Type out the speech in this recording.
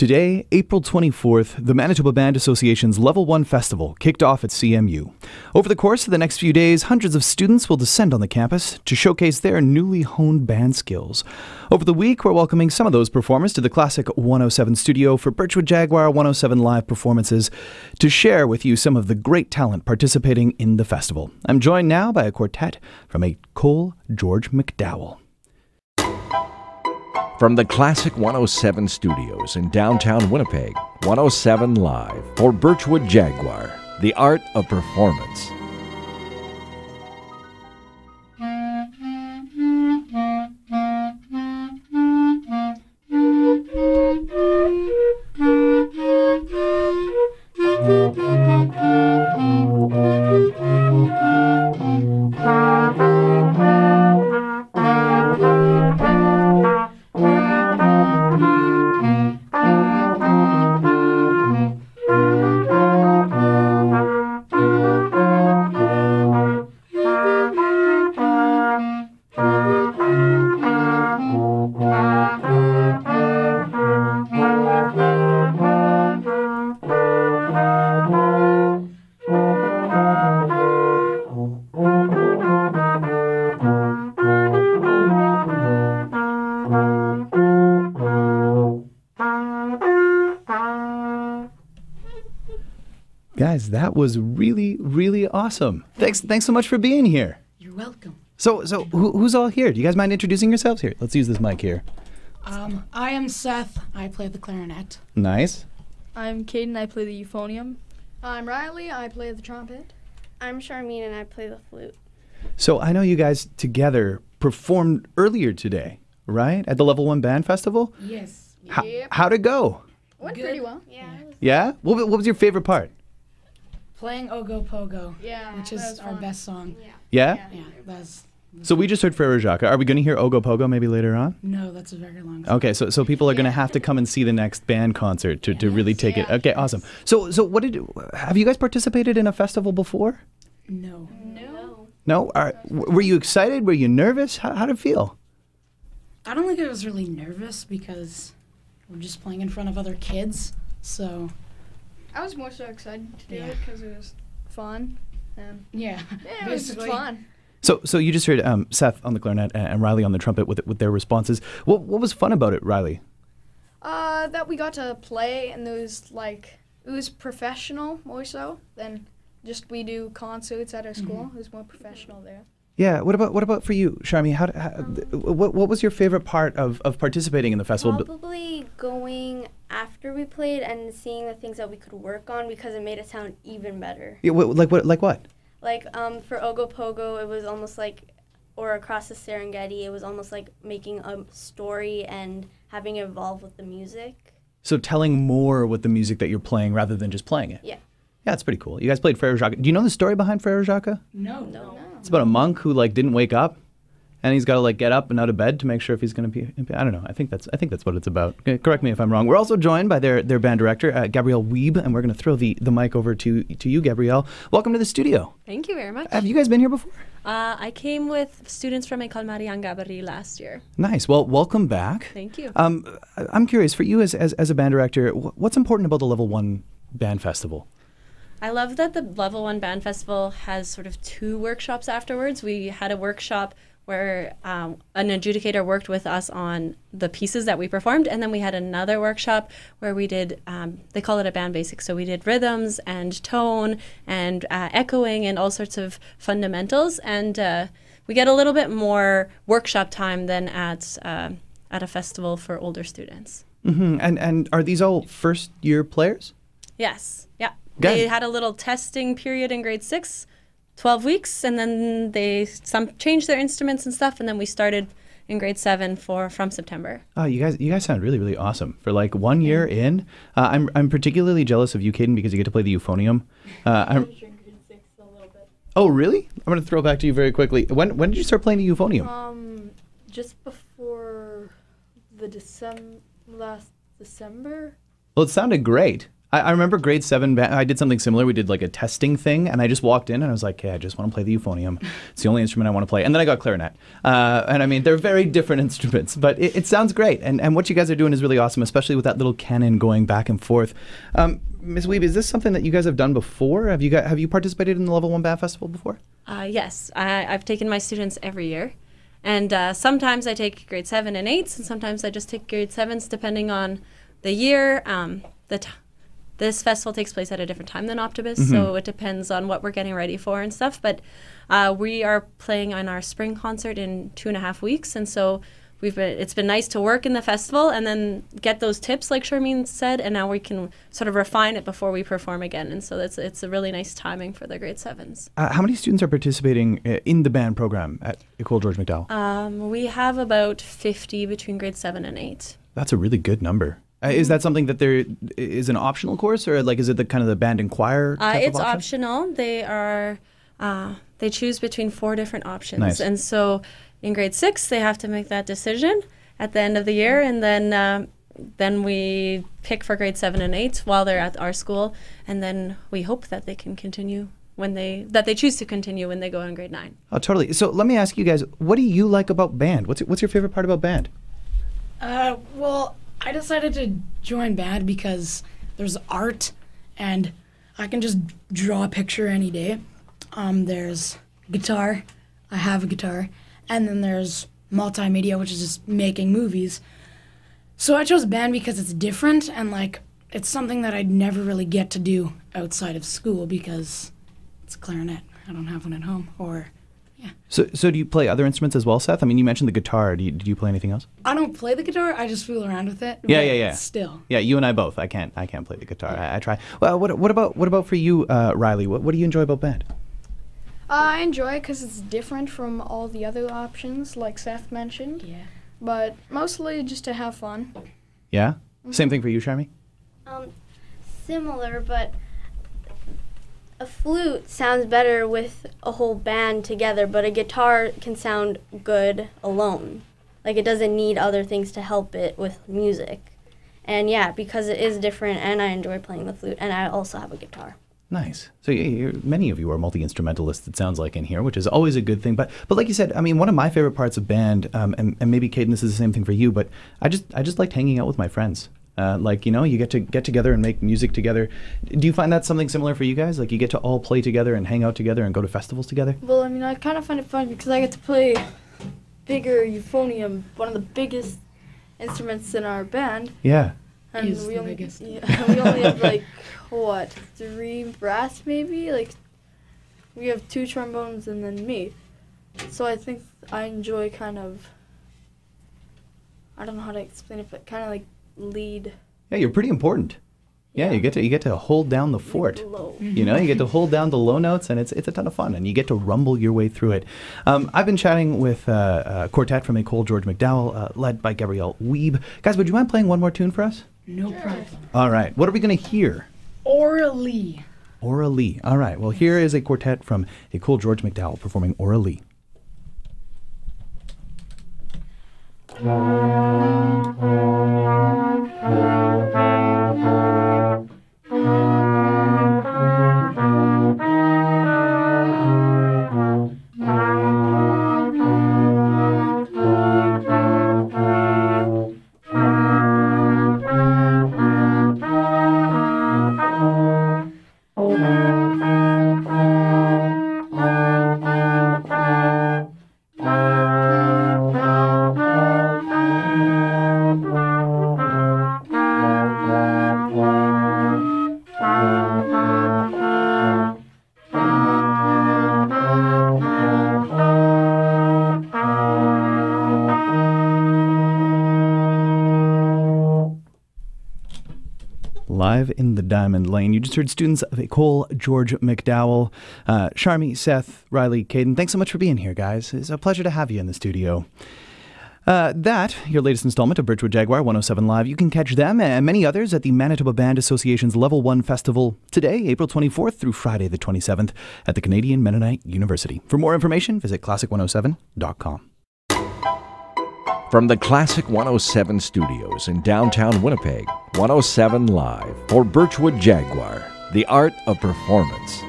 Today, April 24th, the Manitoba Band Association's Level 1 Festival kicked off at CMU. Over the course of the next few days, hundreds of students will descend on the campus to showcase their newly honed band skills. Over the week, we're welcoming some of those performers to the Classic 107 studio for Birchwood Jaguar 107 live performances to share with you some of the great talent participating in the festival. I'm joined now by a quartet from Ecole, George MacDowell. From the Classic 107 studios in downtown Winnipeg, 107 Live for Birchwood Jaguar, the art of performance. Guys, that was really, really awesome. Thanks so much for being here. You're welcome. So who's all here? Do you guys mind introducing yourselves here? Let's use this mic here. I am Seth. I play the clarinet. Nice. I'm Caden. I play the euphonium. I'm Riley. I play the trumpet. I'm Charmaine, and I play the flute. So I know you guys together performed earlier today, right? At the Level 1 Band Festival? Yes. How'd it go? Went Good. pretty well. Yeah. Yeah? What was your favorite part? Playing Ogo Pogo. Yeah, Which that is was our fun. best song. Yeah? Yeah, that's... So we just heard Frere Jacques. Are we going to hear Ogo Pogo maybe later on? No, that's a very long song. Okay, so people are going to have to come and see the next band concert to really take it. Okay, awesome. So have you guys participated in a festival before? No. No? Were you excited? Were you nervous? How did it feel? I don't think I was really nervous because we're just playing in front of other kids, so... I was more so excited to do Yeah. it because it was fun. And Yeah, it was basically. fun. So you just heard Seth on the clarinet and Riley on the trumpet with their responses. What was fun about it, Riley? That we got to play and it was professional more so than just we do concerts at our school. It was more professional there. Yeah. What about for you, Charmy? What was your favorite part of participating in the festival? Probably going after we played and seeing the things that we could work on because it made it sound even better. Yeah, like what? Like for Ogo Pogo, it was almost like, or Across the Serengeti, it was almost like making a story and having it evolve with the music. So telling more with the music that you're playing rather than just playing it. Yeah. Yeah, it's pretty cool. You guys played Frere Jacques. Do you know the story behind Frere Jacques? No. It's about a monk who didn't wake up, and he's got to get up and out of bed to make sure if he's going to be. I don't know. I think that's what it's about. Okay, correct me if I'm wrong. We're also joined by their band director, Gabrielle Wiebe, and we're going to throw the mic over to you, Gabrielle. Welcome to the studio. Thank you very much. Have you guys been here before? I came with students from Ecole Marianne-Gabory last year. Nice. Well, welcome back. Thank you. I'm curious, for you as a band director, what's important about the Level 1 Band Festival? I love that the Level 1 Band Festival has sort of two workshops afterwards. We had a workshop where an adjudicator worked with us on the pieces that we performed, and then we had another workshop where we did, they call it a band basics, so we did rhythms and tone and echoing and all sorts of fundamentals, and we get a little bit more workshop time than at a festival for older students. Mm-hmm. And are these all first-year players? Yes, yeah. Good. They had a little testing period in grade 6, 12 weeks, and then some changed their instruments and stuff, and then we started in grade 7 from September. Oh, you guys sound really, really awesome. For 1 year in, I'm particularly jealous of you, Caden, because you get to play the euphonium. Oh, really? I'm going to throw it back to you very quickly. When did you start playing the euphonium? Just before the last December. Well, it sounded great. I remember grade 7 band. I did something similar. We did like a testing thing, and I just walked in and I was like, "Hey, I just want to play the euphonium. It's the only instrument I want to play." And then I got clarinet. And I mean, they're very different instruments, but it sounds great. And what you guys are doing is really awesome, especially with that little cannon going back and forth. Ms. Weeb, is this something that you guys have done before? Have you participated in the Level 1 Band Festival before? Yes, I've taken my students every year. And sometimes I take grade 7 and 8s, and sometimes I just take grade 7s depending on the year. This festival takes place at a different time than Optibus, so it depends on what we're getting ready for and stuff. But we are playing on our spring concert in 2.5 weeks, and so it's been nice to work in the festival and then get those tips, like Charmaine said, and now we can sort of refine it before we perform again. And so it's a really nice timing for the grade 7s. How many students are participating in the band program at Ecole George MacDowell? We have about 50 between grade 7 and 8. That's a really good number. Is that something that there is an optional course, or like is it the kind of the band and choir type it's of option? optional. They choose between 4 different options. Nice. And so in grade 6 they have to make that decision at the end of the year, and then we pick for grade 7 and 8 while they're at our school, and then we hope that they can continue that they choose to continue when they go in grade 9. Oh, totally. So let me ask you guys, what do you like about band? What's your favorite part about band? Well, I decided to join band because there's art and I can just draw a picture any day. There's guitar. I have a guitar. And then there's multimedia, which is just making movies. So I chose band because it's different and like it's something that I'd never really get to do outside of school because it's clarinet. I don't have one at home. So do you play other instruments as well, Seth? I mean, you mentioned the guitar. Did you play anything else? I don't play the guitar. I just fool around with it. Yeah. Still. Yeah, you and I both. I can't play the guitar. I try. Well, what about for you, Riley? What do you enjoy about band? I enjoy it because it's different from all the other options, like Seth mentioned. Yeah. But mostly just to have fun. Yeah. Same thing for you, Charmy? Similar, but a flute sounds better with a whole band together, but a guitar can sound good alone. Like it doesn't need other things to help it with music. And yeah, because it is different and I enjoy playing the flute and I also have a guitar. Nice. So many of you are multi-instrumentalists, it sounds like, in here, which is always a good thing. But like you said, I mean, one of my favorite parts of band, and maybe Caden, this is the same thing for you, but I just liked hanging out with my friends. You get to get together and make music together. Do you find that something similar for you guys? Like you get to all play together and hang out together and go to festivals together? Well, I mean, I kind of find it fun because I get to play bigger euphonium, one of the biggest instruments in our band. Yeah. And Is we the only, biggest. Yeah, we only have like, 3 brass maybe? Like, we have 2 trombones and then me. So I think I enjoy kind of, I don't know how to explain it, but kind of like lead. Yeah, you're pretty important. Yeah, you get to hold down the fort. Low. You know, you get to hold down the low notes, and it's a ton of fun, and you get to rumble your way through it. I've been chatting with a quartet from Ecole George MacDowell, led by Gabrielle Weeb. Guys, would you mind playing one more tune for us? No problem. All right. What are we going to hear? Orally. Orally. All right. Well, here is a quartet from Ecole George MacDowell performing Orally. Live in the Diamond Lane. You just heard students of Ecole George MacDowell. Charmy, Seth, Riley, Caden, thanks so much for being here, guys. It's a pleasure to have you in the studio. Your latest installment of Birchwood Jaguar 107 Live. You can catch them and many others at the Manitoba Band Association's Level 1 Festival today, April 24th through Friday the 27th at the Canadian Mennonite University. For more information, visit classic107.com. From the Classic 107 studios in downtown Winnipeg, 107 Live for Birchwood Jaguar, the art of performance.